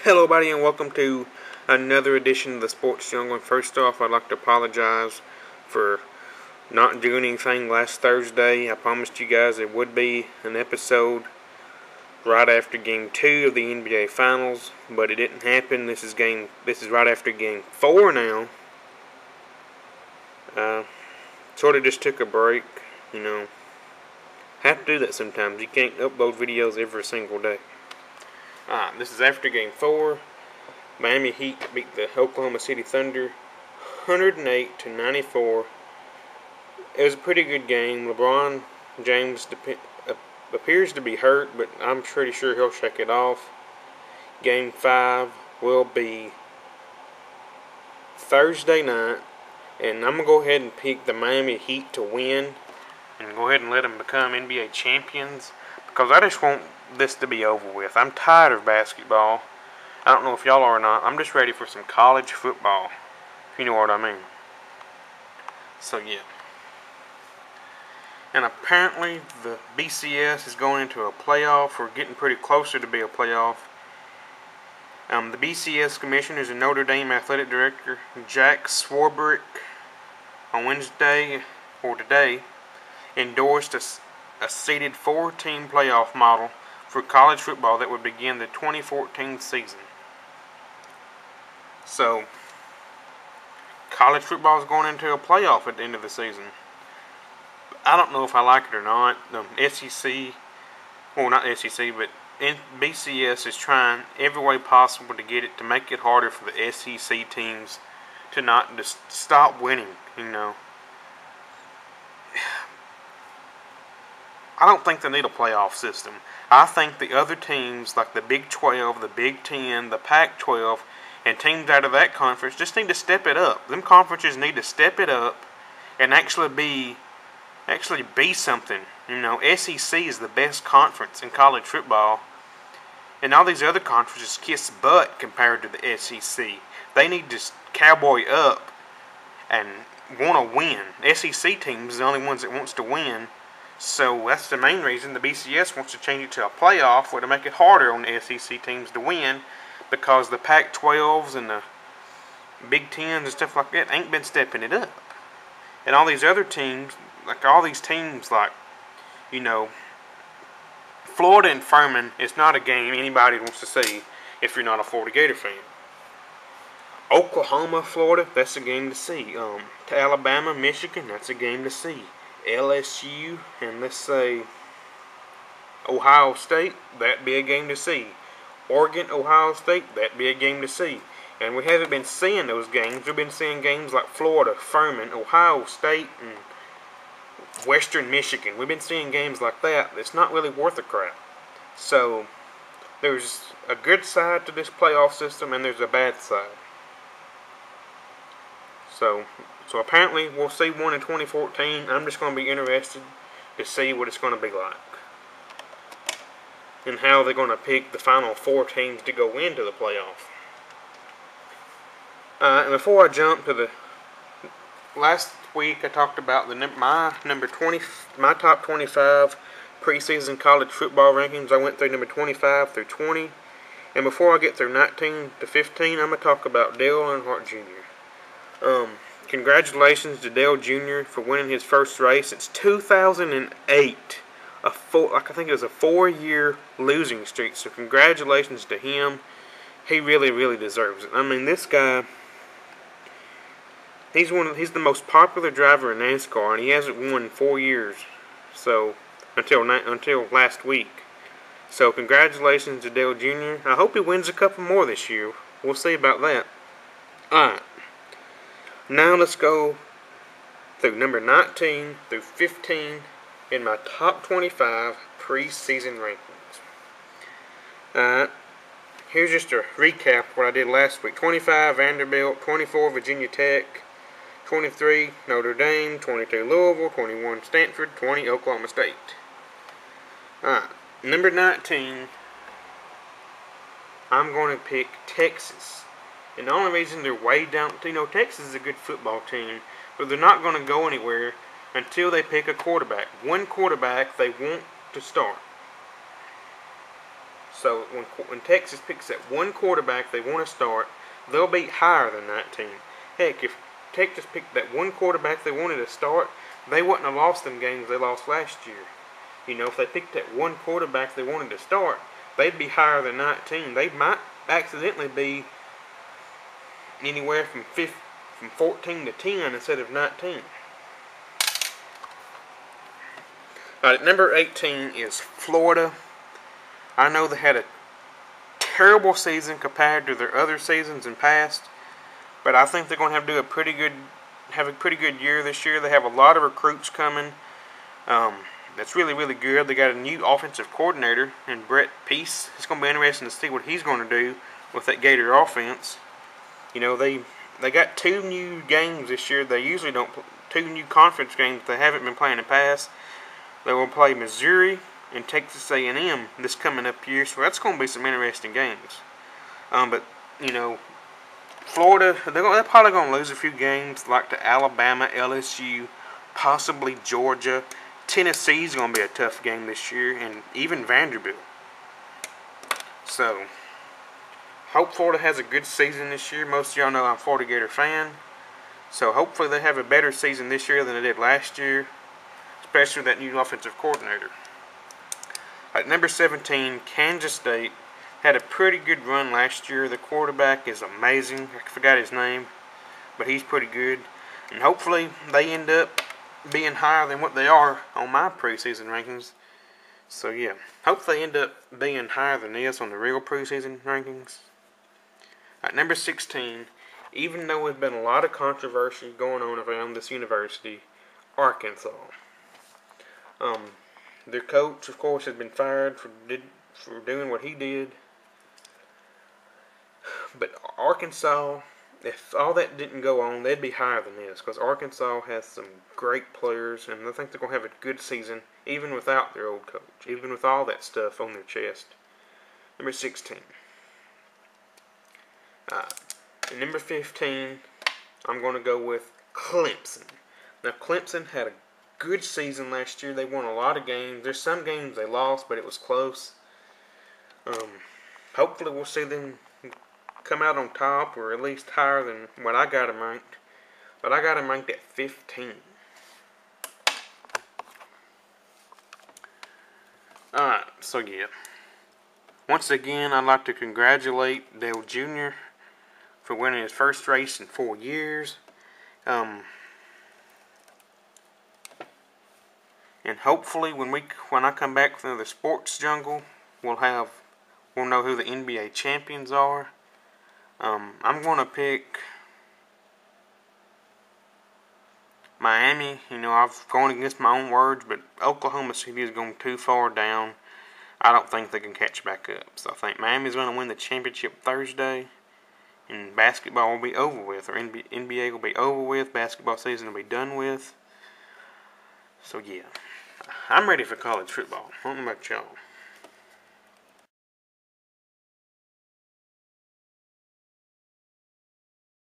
Hello everybody and welcome to another edition of the Sports Jungle. First off, I'd like to apologize for not doing anything last Thursday. I promised you guys it would be an episode right after Game 2 of the NBA Finals, but it didn't happen. This is right after Game 4 now. Sort of just took a break, Have to do that sometimes. You can't upload videos every single day. This is after Game 4. Miami Heat beat the Oklahoma City Thunder 108-94. It was a pretty good game. LeBron James appears to be hurt, but I'm pretty sure he'll shake it off. Game 5 will be Thursday night, and I'm going to go ahead and pick the Miami Heat to win and go ahead and let them become NBA champions, because I just want this to be over with. I'm tired of basketball. I don't know if y'all are or not. I'm just ready for some college football, if you know what I mean. So yeah. And apparently the BCS is going into a playoff, or getting pretty closer to be a playoff. The BCS commissioner is a Notre Dame athletic director, Jack Swarbrick, on Wednesday, or today, endorsed a seeded 4-team playoff model for college football that would begin the 2014 season. So, college football is going into a playoff at the end of the season. I don't know if I like it or not. SEC, well, not SEC, but BCS is trying every way possible to get it, to make it harder for the SEC teams to not just stop winning, I don't think they need a playoff system. I think the other teams, like the Big 12, the Big 10, the Pac-12, and teams out of that conference just need to step it up. Them conferences need to step it up and actually be something. SEC is the best conference in college football, and all these other conferences kiss butt compared to the SEC. They need to cowboy up and want to win. SEC teams are the only ones that wants to win. So that's the main reason the BCS wants to change it to a playoff, or to make it harder on the SEC teams to win, because the Pac-12s and the Big 10s and stuff like that ain't been stepping it up. And all these other teams, Florida and Furman, it's not a game anybody wants to see if you're not a Florida Gator fan. Oklahoma, Florida, that's a game to see. To Alabama, Michigan, that's a game to see. LSU and let's say Ohio State, that'd be a game to see. Oregon, Ohio State, that'd be a game to see. And we haven't been seeing those games. We've been seeing games like Florida, Furman, Ohio State, and Western Michigan. We've been seeing games like that. It's not really worth a crap. So there's a good side to this playoff system, and there's a bad side. So apparently we'll see one in 2014. I'm just going to be interested to see what it's going to be like, and how they're going to pick the final 4 teams to go into the playoff. And before I jump to the last week, I talked about my top 25 preseason college football rankings. I went through number 25 through 20, and before I get through 19 to 15, I'm going to talk about Dale Earnhardt Jr. Congratulations to Dale Jr. for winning his first race since 2008. I think it was a 4-year losing streak. So congratulations to him. He really, really deserves it. I mean, this guy, he's the most popular driver in NASCAR, and he hasn't won in 4 years. So until last week. So congratulations to Dale Jr. I hope he wins a couple more this year. We'll see about that. Alright. Now let's go through number 19 through 15 in my top 25 preseason rankings. Here's just a recap of what I did last week. 25 Vanderbilt, 24 Virginia Tech, 23 Notre Dame, 22 Louisville, 21 Stanford, 20 Oklahoma State. Number 19, I'm going to pick Texas. And the only reason they're way down, Texas is a good football team, but they're not going to go anywhere until they pick a quarterback. One quarterback they want to start. So when Texas picks that one quarterback they want to start, they'll be higher than 19. Heck, if Texas picked that one quarterback they wanted to start, they wouldn't have lost them games they lost last year. You know, if they picked that one quarterback they wanted to start, they'd be higher than 19. They might accidentally be anywhere from 14 to 10 instead of 19. Alright, number 18 is Florida. I know they had a terrible season compared to their other seasons in past, but I think they're going to have a pretty good year this year. They have a lot of recruits coming. That's really, really good. They got a new offensive coordinator in Brett Peace. It's going to be interesting to see what he's going to do with that Gator offense. You know, they got 2 new games this year. They usually don't. 2 new conference games they haven't been playing in the past. They will play Missouri and Texas A&M this coming up year, so that's going to be some interesting games. But you know, Florida, they're probably going to lose a few games, like to Alabama, LSU, possibly Georgia. Tennessee's going to be a tough game this year, and even Vanderbilt. So, hope Florida has a good season this year. Most of y'all know I'm a Florida Gator fan. So, hopefully they have a better season this year than they did last year, especially with that new offensive coordinator. At number 17, Kansas State had a pretty good run last year. The quarterback is amazing. I forgot his name, but he's pretty good. And hopefully they end up being higher than what they are on my preseason rankings. So yeah, hopefully they end up being higher than this on the real preseason rankings. At number 16, even though there's been a lot of controversy going on around this university, Arkansas. Their coach, of course, has been fired for doing what he did. But Arkansas, if all that didn't go on, they'd be higher than this, because Arkansas has some great players, and I think they're going to have a good season, even without their old coach, even with all that stuff on their chest. Number 16. And number 15, I'm going to go with Clemson. Now, Clemson had a good season last year. They won a lot of games. There's some games they lost, but it was close. Hopefully we'll see them come out on top, or at least higher than what I got them ranked. But I got them ranked at 15. Alright, so yeah. Once again, I'd like to congratulate Dale Jr. for winning his first race in 4 years. And hopefully when I come back from the sports jungle, we'll know who the NBA champions are. I'm going to pick Miami. You know, I've gone against my own words, but Oklahoma City is going too far down. I don't think they can catch back up. So I think Miami's going to win the championship Thursday, and basketball will be over with, or NBA will be over with. Basketball season will be done with. So yeah, I'm ready for college football. I don't know about y'all.